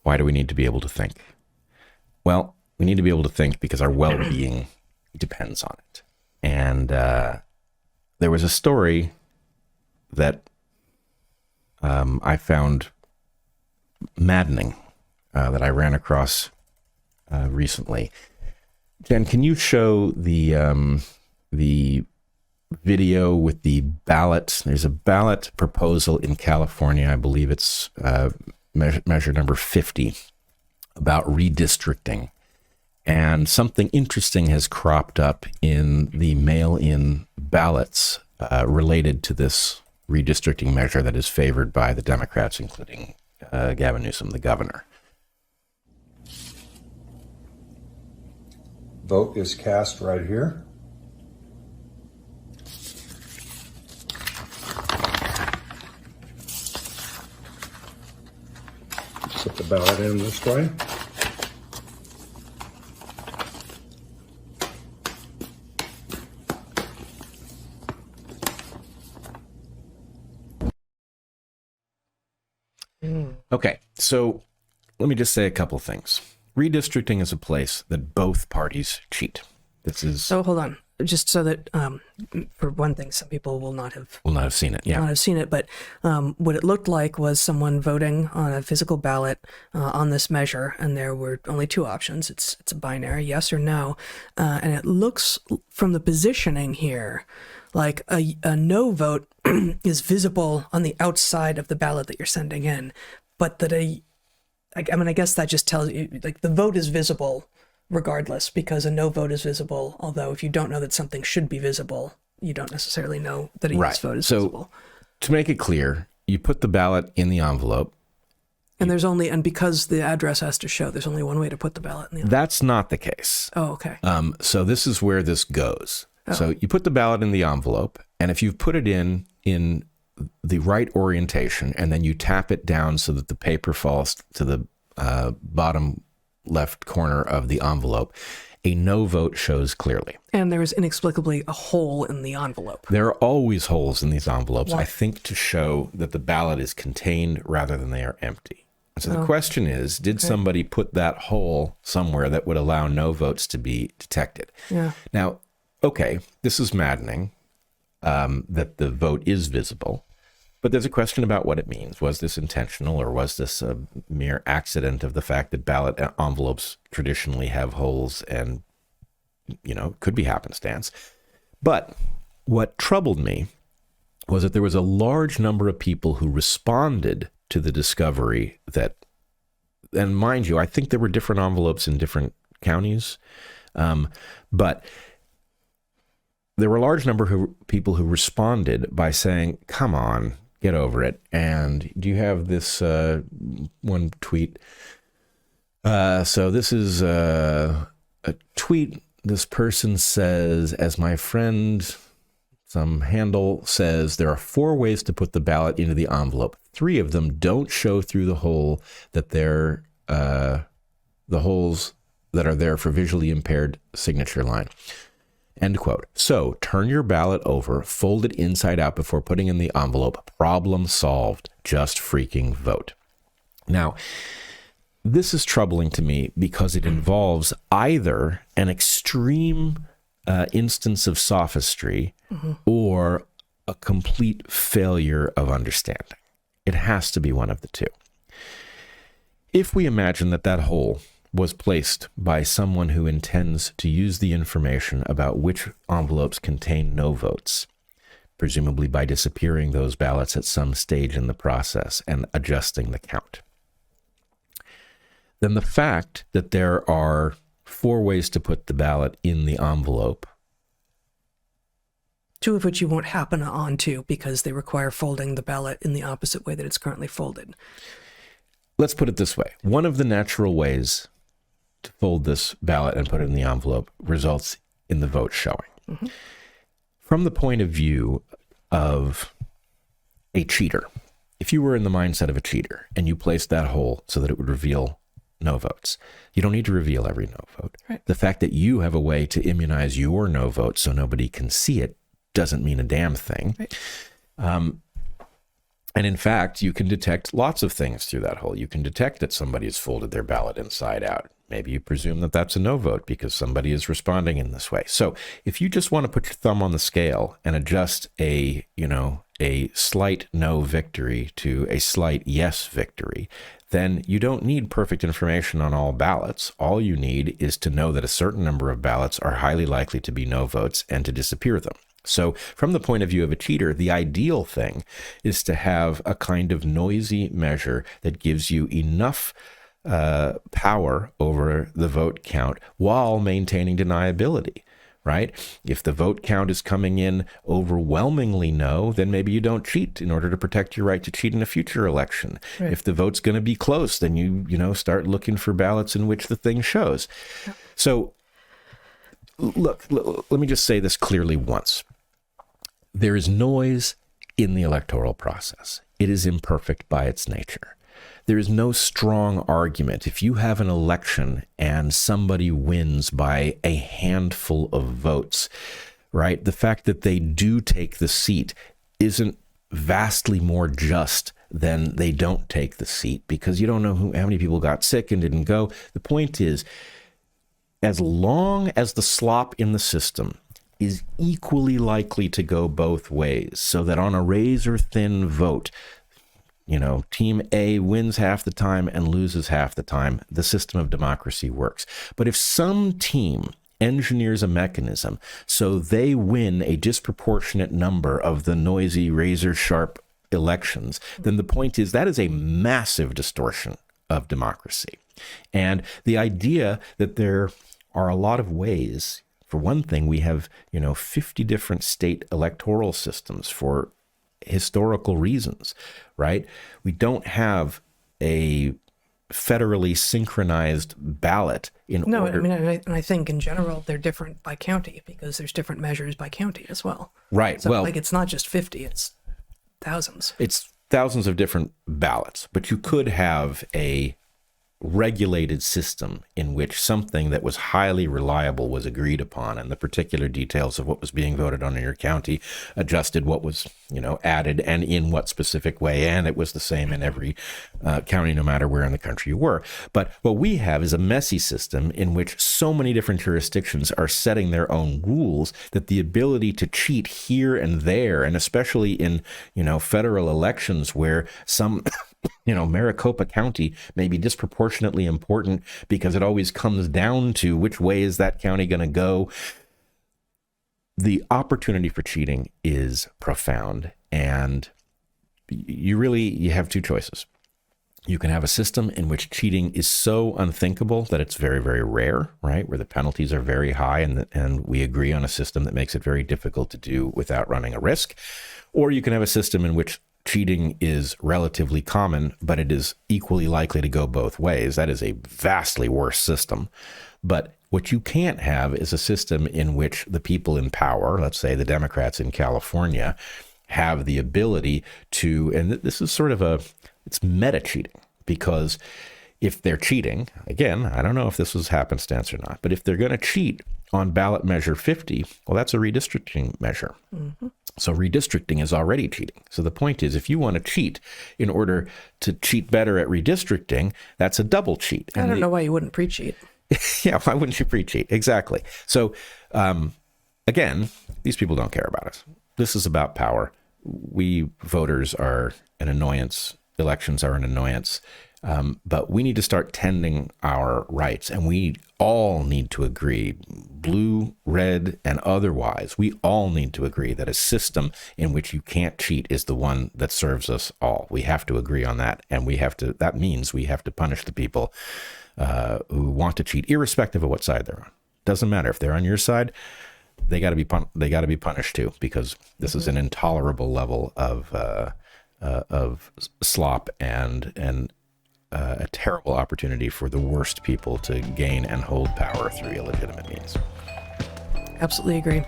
Why do we need to be able to think? Well, we need to be able to think because our well-being depends on it. And there was a story that I found maddening that I ran across recently. Jen, can you show the video with the ballot? There's a ballot proposal in California. I believe it's measure number 50 about redistricting. And something interesting has cropped up in the mail-in ballots related to this redistricting measure that is favored by the Democrats, including Gavin Newsom, the governor. Vote is cast right here. Put the ballot in this way. Okay, so let me just say a couple things. Redistricting is a place that both parties cheat. This is... So hold on, just so that, for one thing, some people will not have seen it, yeah. Not have seen it, but what it looked like was someone voting on a physical ballot on this measure, and there were only two options. It's a binary, yes or no, and it looks from the positioning here like a no vote is visible on the outside of the ballot that you're sending in, but that I guess that just tells you, like, the vote is visible regardless, because a no vote is visible, although if you don't know that something should be visible, you don't necessarily know that a yes vote is visible. To make it clear, you put the ballot in the envelope. And because the address has to show, there's only one way to put the ballot in the envelope. That's not the case. Oh, okay. So this is where this goes. Oh. So you put the ballot in the envelope, and if you've put it in the right orientation, and then you tap it down so that the paper falls to the bottom left corner of the envelope, a no vote shows clearly. And there is inexplicably a hole in the envelope. There are always holes in these envelopes, Why? I think, to show that the ballot is contained rather than they are empty. So the question is, did somebody put that hole somewhere that would allow no votes to be detected? Yeah. Now, okay, this is maddening, that the vote is visible, but there's a question about what it means. Was this intentional, or was this a mere accident of the fact that ballot envelopes traditionally have holes and, could be happenstance? But what troubled me was that there was a large number of people who responded to the discovery that, and mind you, I think there were different envelopes in different counties, but there were a large number of people who responded by saying, come on, get over it. And do you have this one tweet? So this is a tweet. This person says, as my friend, some handle says, there are 4 ways to put the ballot into the envelope. 3 of them don't show through the hole that they're the holes that are there for visually impaired signature line. End quote. So turn your ballot over, fold it inside out before putting in the envelope. Problem solved. Just freaking vote. Now, this is troubling to me because it involves either an extreme instance of sophistry or a complete failure of understanding. It has to be one of the two. If we imagine that hole was placed by someone who intends to use the information about which envelopes contain no votes, presumably by disappearing those ballots at some stage in the process and adjusting the count, then the fact that there are 4 ways to put the ballot in the envelope, 2 of which you won't happen onto because they require folding the ballot in the opposite way that it's currently folded. Let's put it this way. One of the natural ways to fold this ballot and put it in the envelope results in the vote showing. From the point of view of a cheater, if you were in the mindset of a cheater and you placed that hole so that it would reveal no votes, you don't need to reveal every no vote. Right. The fact that you have a way to immunize your no vote so nobody can see it doesn't mean a damn thing. Right. And in fact, you can detect lots of things through that hole. You can detect that somebody has folded their ballot inside out. Maybe you presume that that's a no vote because somebody is responding in this way. So if you just want to put your thumb on the scale and adjust a slight no victory to a slight yes victory, then you don't need perfect information on all ballots. All you need is to know that a certain number of ballots are highly likely to be no votes and to disappear them. So from the point of view of a cheater, the ideal thing is to have a kind of noisy measure that gives you enough power over the vote count while maintaining deniability, right? If the vote count is coming in overwhelmingly no, then maybe you don't cheat in order to protect your right to cheat in a future election. Right. If the vote's going to be close, then you start looking for ballots in which the thing shows. Yeah. So look, let me just say this clearly once. There is noise in the electoral process. It is imperfect by its nature. There is no strong argument. If you have an election and somebody wins by a handful of votes, right? The fact that they do take the seat isn't vastly more just than they don't take the seat, because you don't know how many people got sick and didn't go. The point is, as long as the slop in the system is equally likely to go both ways, so that on a razor-thin vote, Team A wins half the time and loses half the time, the system of democracy works. But if some team engineers a mechanism so they win a disproportionate number of the noisy, razor-sharp elections, then the point is that is a massive distortion of democracy. And the idea that there are a lot of ways, for one thing, we have, 50 different state electoral systems for historical reasons, right? We don't have a federally synchronized ballot in order. And I think in general they're different by county because there's different measures by county as well. Right. So it's not just 50, it's thousands. It's thousands of different ballots, but you could have a regulated system in which something that was highly reliable was agreed upon, and the particular details of what was being voted on in your county adjusted what was, added and in what specific way, and it was the same in every county, no matter where in the country you were. But what we have is a messy system in which so many different jurisdictions are setting their own rules that the ability to cheat here and there, and especially in, federal elections where some Maricopa County may be disproportionately important because it always comes down to which way is that county going to go. The opportunity for cheating is profound, and you have two choices. You can have a system in which cheating is so unthinkable that it's very, very rare, right? Where the penalties are very high and we agree on a system that makes it very difficult to do without running a risk. Or you can have a system in which cheating is relatively common, but it is equally likely to go both ways. That is a vastly worse system. But what you can't have is a system in which the people in power, let's say the Democrats in California, have the ability to, and this is sort of it's meta cheating, because if they're cheating, again, I don't know if this was happenstance or not, but if they're going to cheat on ballot measure 50, well, that's a redistricting measure. Mm-hmm. So redistricting is already cheating. So the point is, if you want to cheat in order to cheat better at redistricting, that's a double cheat. I don't know why you wouldn't pre-cheat. Yeah, why wouldn't you pre-cheat? Exactly. So again, these people don't care about us. This is about power. We voters are an annoyance. Elections are an annoyance. But we need to start tending our rights, and we all need to agree, blue, red, and otherwise, we all need to agree that a system in which you can't cheat is the one that serves us all. We have to agree on that, and that means we have to punish the people who want to cheat, irrespective of what side they're on. Doesn't matter if they're on your side. They got to be punished too, because this is an intolerable level of slop and a terrible opportunity for the worst people to gain and hold power through illegitimate means. Absolutely agree.